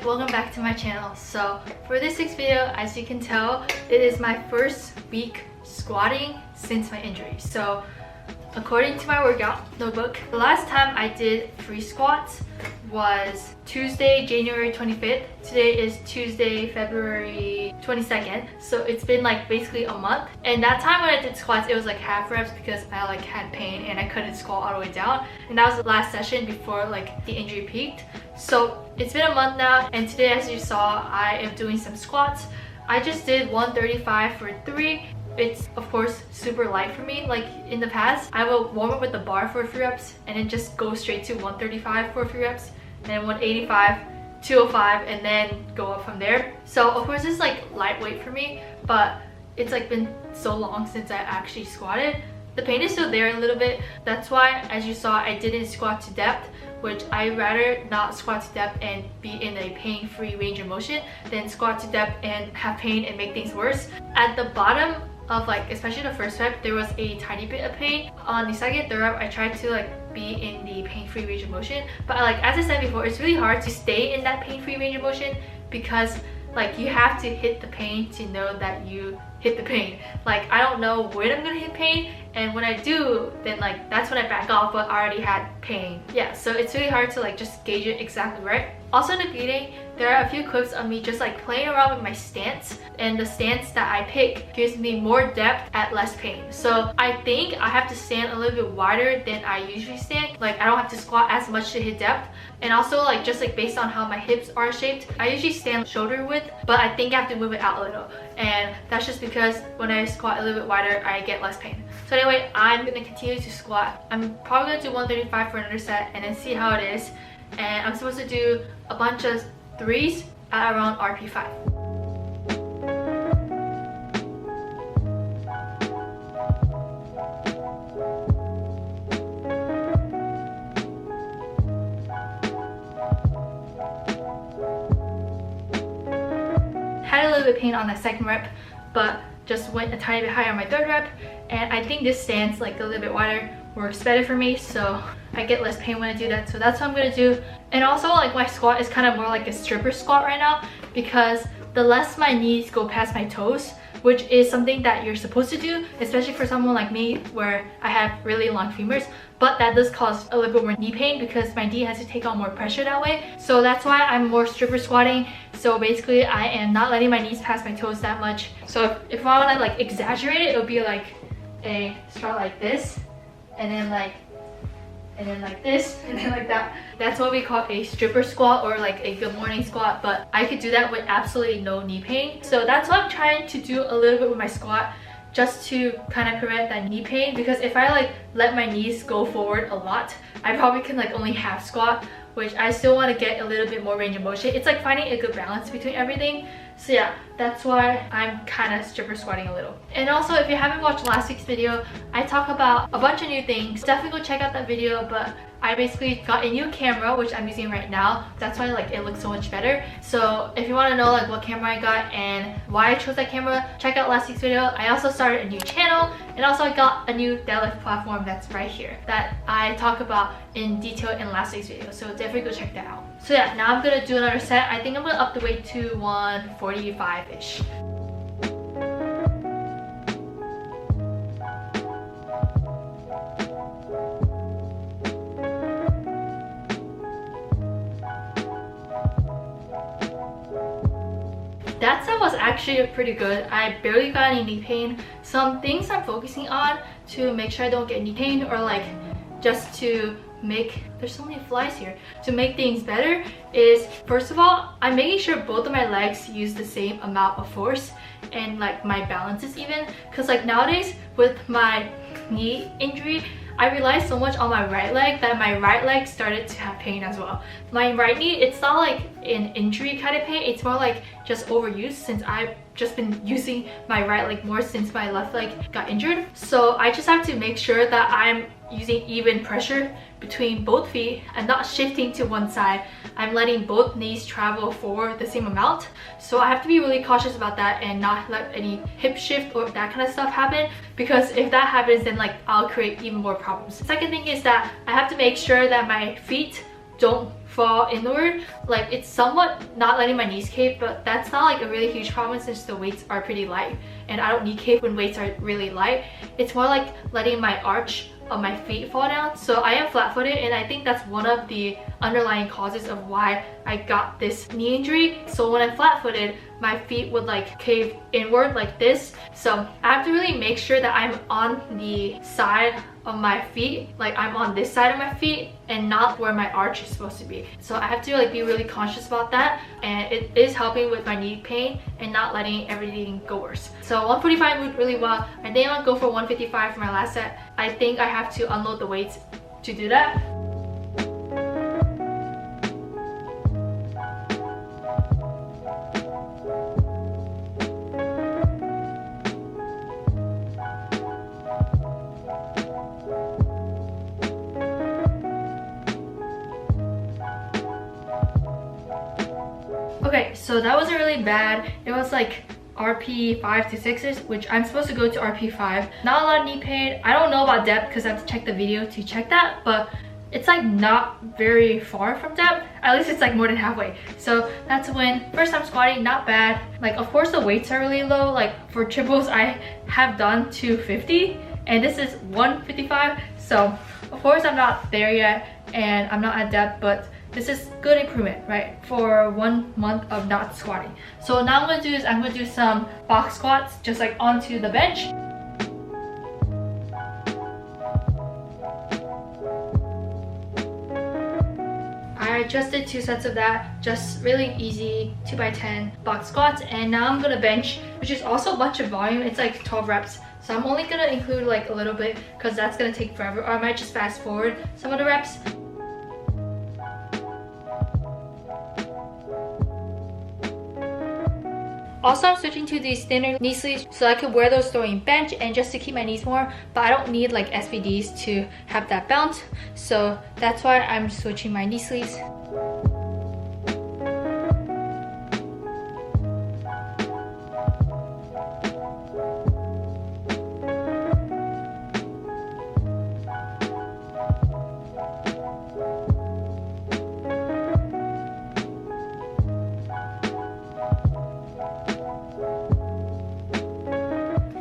welcome back to my channel. So for this week's video, as you can tell, it is my first week squatting since my injury. So according to my workout notebook, the last time I did free squats was Tuesday, January 25th. Today is Tuesday, February 22nd. So it's been like basically a month. And that time when I did squats, it was like half reps because I had pain and I couldn't squat all the way down. And that was the last session before the injury peaked. So it's been a month now, and today, as you saw, I am doing some squats. I just did 135 for 3. It's of course super light for me. Like in the past, I will warm up with the bar for 3 reps and then just go straight to 135 for 3 reps, and then 185, 205, and then go up from there. So of course it's lightweight for me, but it's been so long since I actually squatted. The pain is still there a little bit. That's why, as you saw, I didn't squat to depth, which I'd rather not squat to depth and be in a pain-free range of motion than squat to depth and have pain and make things worse. At the bottom of especially the first rep, there was a tiny bit of pain. On the second, third rep, I tried to be in the pain-free range of motion. But as I said before, it's really hard to stay in that pain-free range of motion because you have to hit the pain to know that you hit the pain. I don't know when I'm gonna hit pain, and when I do, then that's when I back off, but I already had pain. Yeah, so it's really hard to just gauge it exactly right. Also in the beginning, there are a few clips of me just playing around with my stance, and the stance that I pick gives me more depth at less pain. So I think I have to stand a little bit wider than I usually stand. I don't have to squat as much to hit depth. And also just based on how my hips are shaped, I usually stand shoulder width, but I think I have to move it out a little. And that's just because when I squat a little bit wider, I get less pain. So anyway, I'm gonna continue to squat. I'm probably gonna do 135 for another set and then see how it is. And I'm supposed to do a bunch of 3s at around RP5. Had a little bit of pain on the second rep, but just went a tiny bit higher on my third rep, and I think this stance a little bit wider works better for me, so I get less pain when I do that. So that's what I'm gonna do. And also my squat is kind of more like a stripper squat right now, because the less my knees go past my toes, which is something that you're supposed to do, especially for someone like me where I have really long femurs, but that does cause a little bit more knee pain because my knee has to take on more pressure that way. So that's why I'm more stripper squatting. So basically I am not letting my knees pass my toes that much. So if I want to exaggerate it, it would be a squat like this, and then like this, and then like that. That's what we call a stripper squat, or a good morning squat, but I could do that with absolutely no knee pain. So that's what I'm trying to do a little bit with my squat, just to kind of prevent that knee pain, because if I let my knees go forward a lot, I probably can only half squat, which I still want to get a little bit more range of motion. It's finding a good balance between everything. So yeah, that's why I'm kind of stripper squatting a little. And also, if you haven't watched last week's video, I talk about a bunch of new things. Definitely go check out that video, but I basically got a new camera, which I'm using right now. That's why it looks so much better. So if you want to know what camera I got and why I chose that camera, check out last week's video. I also started a new channel, and also I got a new deadlift platform that's right here that I talk about in detail in last week's video. So definitely go check that out. So yeah, now I'm gonna do another set. I think I'm gonna up the weight to 145-ish. That set was actually pretty good. I barely got any knee pain. Some things I'm focusing on to make sure I don't get knee pain, or just to make, there's so many flies here, to make things better, is first of all, I'm making sure both of my legs use the same amount of force, and my balance is even, because nowadays with my knee injury, I relied so much on my right leg that my right leg started to have pain as well. My right knee, it's not an injury kind of pain, it's more just overuse, since I've just been using my right leg more since my left leg got injured. So I just have to make sure that I'm using even pressure between both feet and not shifting to one side. I'm letting both knees travel forward the same amount. So I have to be really cautious about that and not let any hip shift or that kind of stuff happen, because if that happens, then I'll create even more problems. The second thing is that I have to make sure that my feet don't fall inward. Like, it's somewhat not letting my knees cave, but that's not like a really huge problem since the weights are pretty light and I don't knee cave when weights are really light. It's more like letting my arch of my feet fall down. So I am flat-footed, and I think that's one of the underlying causes of why I got this knee injury. So when I'm flat-footed, my feet would like cave inward like this. So I have to really make sure that I'm on the side of my feet, like I'm on this side of my feet and not where my arch is supposed to be. So I have to like be really conscious about that, and it is helping with my knee pain and not letting everything go worse. So 145 moved really well. I think I'll go for 155 for my last set. I think I have to unload the weights to do that. Okay, so that wasn't really bad. It was like RP 5 to 6s, which I'm supposed to go to RP 5. Not a lot of knee pain. I don't know about depth because I have to check the video to check that, but it's like not very far from depth. At least it's like more than halfway. So that's a win. First time squatting, not bad. Like, of course the weights are really low. Like for triples, I have done 250 and this is 155. So of course I'm not there yet and I'm not at depth, but this is good improvement, right, for 1 month of not squatting. So now I'm gonna do some box squats just like onto the bench. I just did 2 sets of that, just really easy 2x10 box squats, and now I'm gonna bench, which is also a bunch of volume. It's like 12 reps. So I'm only gonna include like a little bit because that's gonna take forever, or I might just fast forward some of the reps. Also, I'm switching to these thinner knee sleeves so I can wear those during bench and just to keep my knees warm, but I don't need like SVDs to have that bounce. So that's why I'm switching my knee sleeves.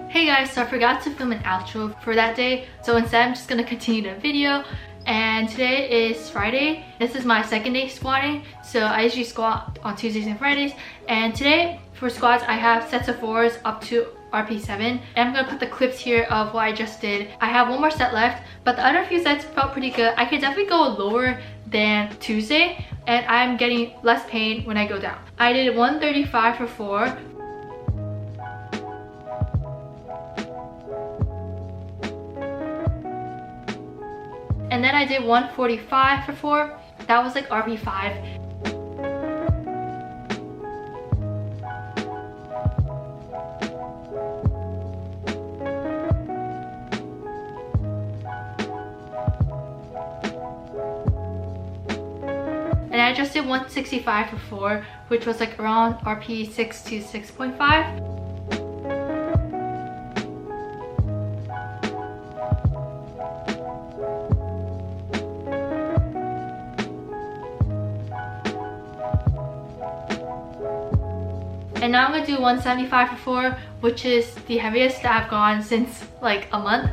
Hey guys, so I forgot to film an outro for that day, so instead I'm just gonna continue the video. And today is Friday. This is my second day squatting, so I usually squat on Tuesdays and Fridays. And today for squats I have sets of 4s up to RP7, and I'm gonna put the clips here of what I just did. I have 1 more set left, but the other few sets felt pretty good. I could definitely go lower than Tuesday, and I'm getting less pain when I go down. I did 135 for 4. And then I did 145 for 4. That was like RP5. And I just did 165 for 4, which was like around RP 6 to 6.5. And now I'm gonna do 175 for 4, which is the heaviest that I've gone since like a month.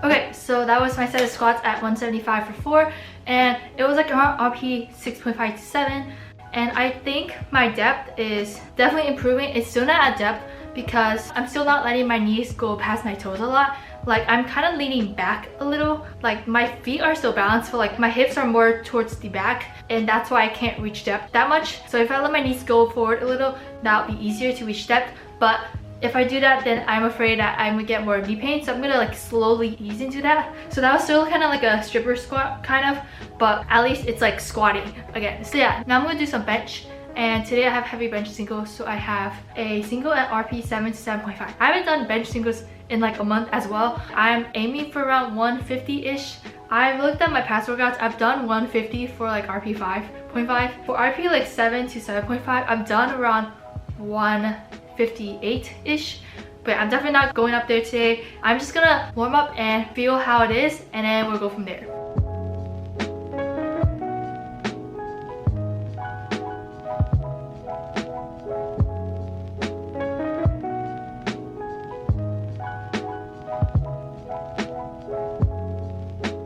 Okay, so that was my set of squats at 175 for 4, and it was like around RP 6.5 to 7. And I think my depth is definitely improving. It's still not at depth because I'm still not letting my knees go past my toes a lot. Like, I'm kind of leaning back a little. Like, my feet are still balanced, but like my hips are more towards the back, and that's why I can't reach depth that much. So if I let my knees go forward a little, that'll be easier to reach depth. But if I do that, then I'm afraid that I'm gonna get more knee pain, so I'm gonna like slowly ease into that. So that was still kind of like a stripper squat kind of, but at least it's like squatting again. So yeah, now I'm gonna do some bench. And today I have heavy bench singles, so I have a single at RP 7 to 7.5. I haven't done bench singles in like a month as well. I'm aiming for around 150-ish. I've looked at my past workouts. I've done 150 for like RP 5.5. For RP like 7 to 7.5, I've done around 158-ish. But I'm definitely not going up there today. I'm just gonna warm up and feel how it is, and then we'll go from there.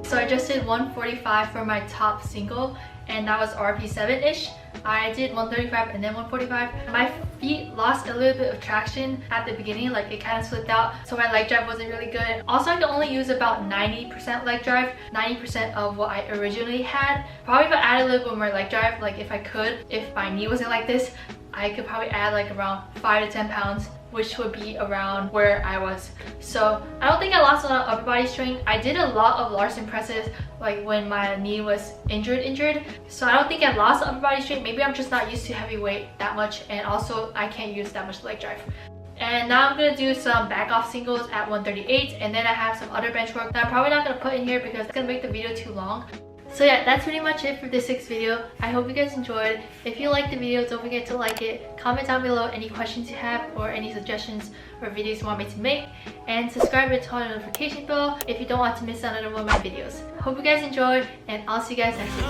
So I just did 145 for my top single, and that was RP7-ish. I did 135 and then 145. My feet lost a little bit of traction at the beginning, like it kind of slipped out, so my leg drive wasn't really good. Also, I could only use about 90% leg drive, 90% of what I originally had. Probably if I added a little bit more leg drive, like if I could, if my knee wasn't like this, I could probably add like around 5 to 10 pounds, which would be around where I was. So I don't think I lost a lot of upper body strength. I did a lot of Larson presses like when my knee was injured. So I don't think I lost upper body strength. Maybe I'm just not used to heavy weight that much, and also I can't use that much leg drive. And now I'm gonna do some back off singles at 138, and then I have some other bench work that I'm probably not gonna put in here because it's gonna make the video too long. So yeah, that's pretty much it for this 6th video. I hope you guys enjoyed. If you liked the video, don't forget to like it. Comment down below any questions you have or any suggestions or videos you want me to make. And subscribe and turn on the notification bell if you don't want to miss out on one of my videos. Hope you guys enjoyed, and I'll see you guys next week.